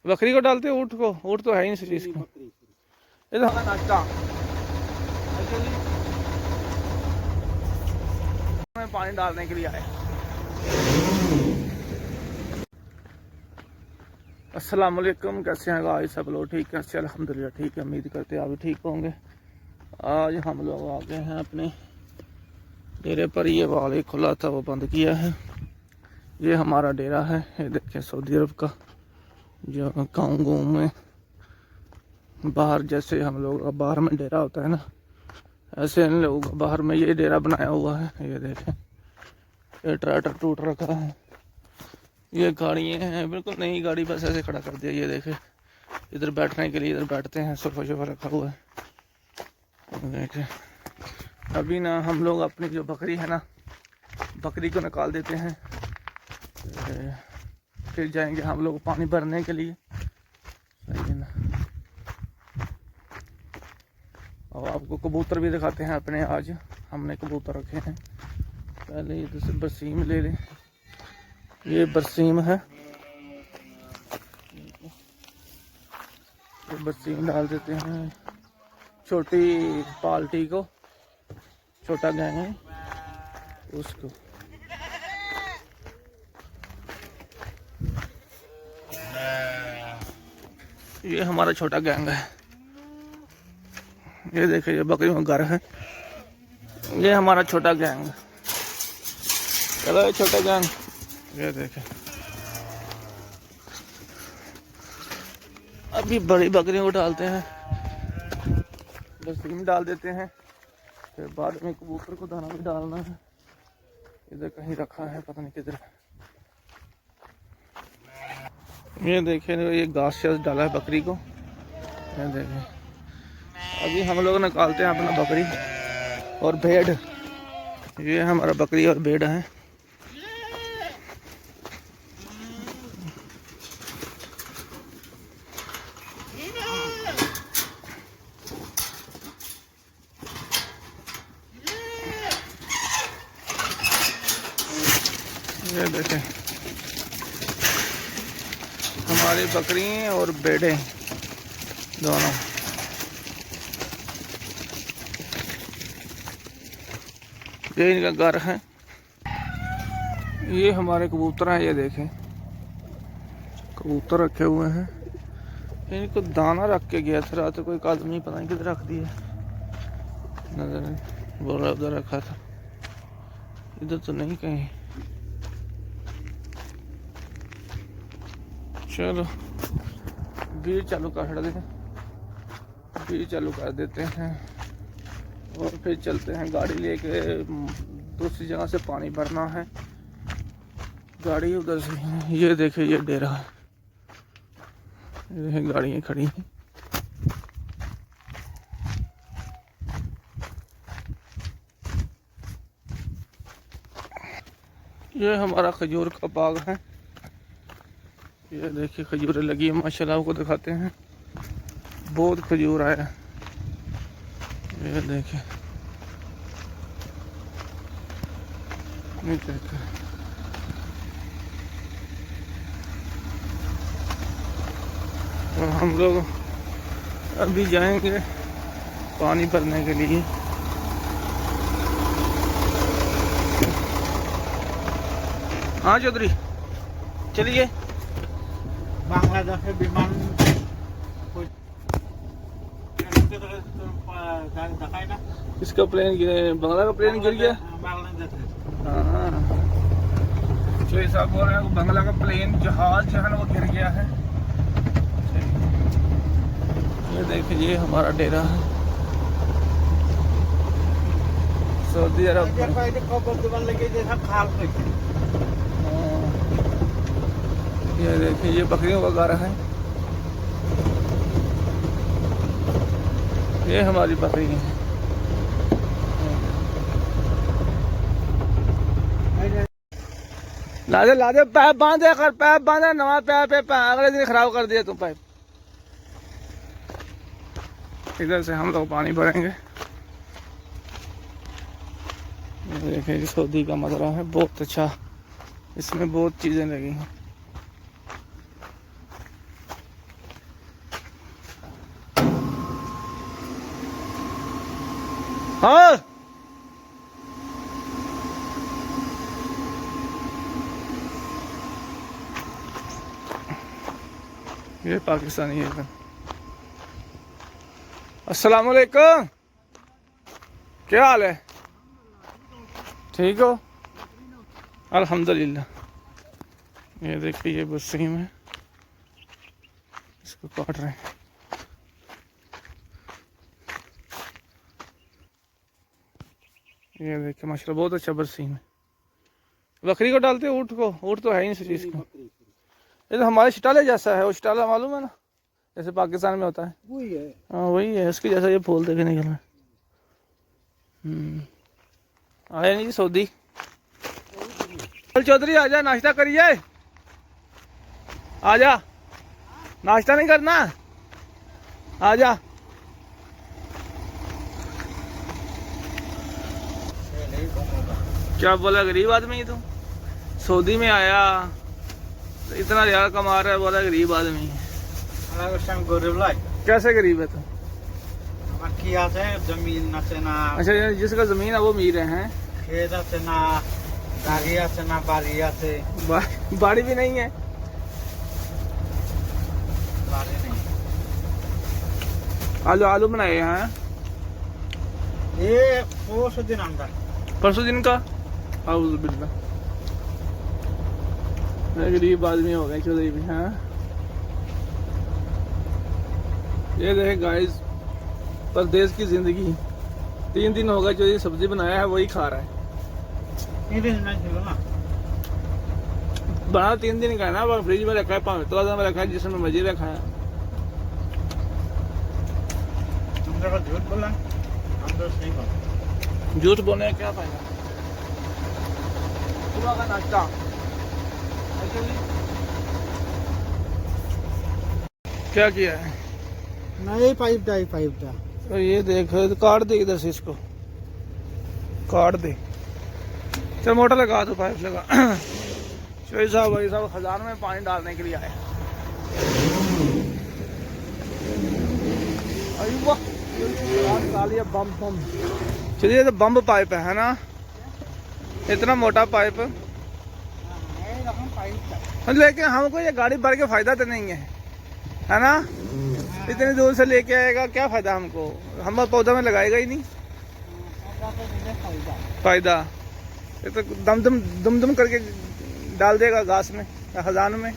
बकरी को डालते हो ऊँट को? ऊँट तो है ही नहीं चीज़ का। ये तो हमारा नाश्ता में पानी डालने के लिए आए। अस्सलाम वालेकुम, कैसे हैं भाई सब लोग? ठीक है, अच्छे अल्हम्दुलिल्लाह ठीक है। उम्मीद करते हैं आप भी ठीक होंगे। आज हम लोग आ गए हैं अपने डेरे पर। ये वाले खुला था वो बंद किया है। ये हमारा डेरा है, ये देखें सऊदी अरब का, जो गाँव में बाहर जैसे हम लोग बाहर में डेरा होता है ना, ऐसे इन लोगों का बाहर में ये डेरा बनाया हुआ है। ये देखें, ये ट्रैक्टर टूट रखा है, ये गाड़ियाँ हैं बिल्कुल नई गाड़ी, बस ऐसे खड़ा कर दिया। ये देखें, इधर बैठने के लिए इधर बैठते हैं, सोफा शोफा रखा हुआ है। देखें, अभी ना हम लोग अपनी जो बकरी है ना, बकरी को निकाल देते हैं, फिर जाएंगे हम लोग पानी भरने के लिए, सही है ना। और आपको कबूतर भी दिखाते हैं अपने। आज हमने कबूतर रखे हैं। पहले ये दूसरे बरसीम ले लें, ये बरसीम है, ये बरसीम डाल देते हैं छोटी पाल्टी को, छोटा गैंग है उसको। ये हमारा छोटा गैंग है। ये देखिए, ये बकरियों का घर है। ये हमारा छोटा गैंग। चलो ये छोटा गैंग, ये देखें। अभी बड़ी बकरियों को डालते हैं, बरसीम डाल देते हैं, फिर बाद में कबूतर को दाना भी डालना है। इधर कहीं रखा है, पता नहीं किधर। ये देखें, ये घास शास डाला है बकरी को। ये देखें, अभी हम लोग निकालते हैं अपना बकरी और भेड़। ये हमारा बकरी और भेड़ है। ये देखें, हमारी बकरी और भेड़ें दोनों। ये इनका घर है। ये हमारे कबूतर हैं। ये देखें, कबूतर रखे हुए हैं। इनको दाना रख के गया था रात, कोई आदमी पता नहीं किधर रख दिया, नजर नहीं, बोला उधर रखा था, इधर तो नहीं कहीं। चलो बीज चालू कर देते हैं, बीज चालू कर देते हैं और फिर चलते हैं गाड़ी लेके। दूसरी जगह से पानी भरना है, गाड़ी उधर से। ये देखिए, ये डेरा है, ये गाड़ियाँ खड़ी हैं। ये हमारा खजूर का बाग है। ये देखिए, खजूरें लगी है माशाल्लाह, आपको दिखाते हैं, बहुत खजूर आया। ये देखिए, ये देखिए, और हम लोग अभी जाएंगे पानी भरने के लिए। हाँ चौधरी, चलिए। बांग्लादेश विमान इसका प्लेन बंगला का प्लेन गिर गया। हाँ, जो साहब बोल रहे हैं, बंगला का प्लेन जहाज जो है ना वो गिर गया है। ये देखिए, ये हमारा डेरा है सऊदी अरब। ये देखिए, ये बकरियों का घर है। ये हमारी बकरी है। लादे पैप बांधे कर, पैप बांधा, नवा पैप अगले दिन खराब कर दिया तुम पैप। इधर से हम लोग पानी भरेंगे। देखिए, सऊदी का मज़ारा है, बहुत अच्छा, इसमें बहुत चीज़ें लगी हैं। हाँ ये पाकिस्तानी है। अस्सलाम वालेकुम, क्या हाल है? ठीक हो? अल्हम्दुलिल्लाह। ये देखिए ये बरसीम है, इसको काट रहे हैं। ये देखिए माशाल्लाह बहुत अच्छा बरसीम है। बकरी को डालते हैं, ऊँट को? ऊँट तो है ही नहीं चीज़ का। ये तो हमारे शटाले जैसा है, वो शटाला मालूम है ना, जैसे पाकिस्तान में होता है वही है। हाँ वही है, इसके जैसा ये फूल देखे निकल रहा है। आया नहीं जी सऊदी। चल चौधरी आजा, नाश्ता करिए। आजा, नाश्ता नहीं करना? आजा। क्या बोला, गरीब आदमी है तू? सऊदी में आया, इतना रियाल कमा रहा है, बोला गरीब आदमी है। कैसे गरीब है तू? जमीन ना, अच्छा जिसका जमीन है वो अमीर है? खेत ना, गाड़ी ना, बाड़ी बाड़ी भी नहीं है? बाड़ी नहीं। आलू बनाए हैं ये परसों दिन का। गरीब आदमी हो गए चौधरी भी। हाँ ये देखे गाइस, परदेश की जिंदगी। 3 दिन हो गए जो ये सब्जी बनाया है वही खा रहा है। बना 3 दिन का है ना, फ्रिज में रखा है, 5 में रखा है, जिसमें मजे रखा है। झूठ बोला, हम तो सही बोला। झूठ बोलने का क्या फायदा? सुबह का नाश्ता क्या किया है? नहीं, पाइप था। तो ये देख, तो काट दे इधर से, इसको काट दे। चल मोटर लगा दो, पाइप लगा। भाई साहब खजान में पानी डालने के लिए आए। बम चलिए, तो बम पाइप है ना, इतना मोटा पाइप। लेकिन हमको ये गाड़ी भर के फायदा तो नहीं है ना? इतनी दूर से लेके आएगा, क्या फायदा हमको? हम पौधा में लगाएगा ही नहीं फायदा। ये तो दम दम करके डाल देगा घास में, खजान में।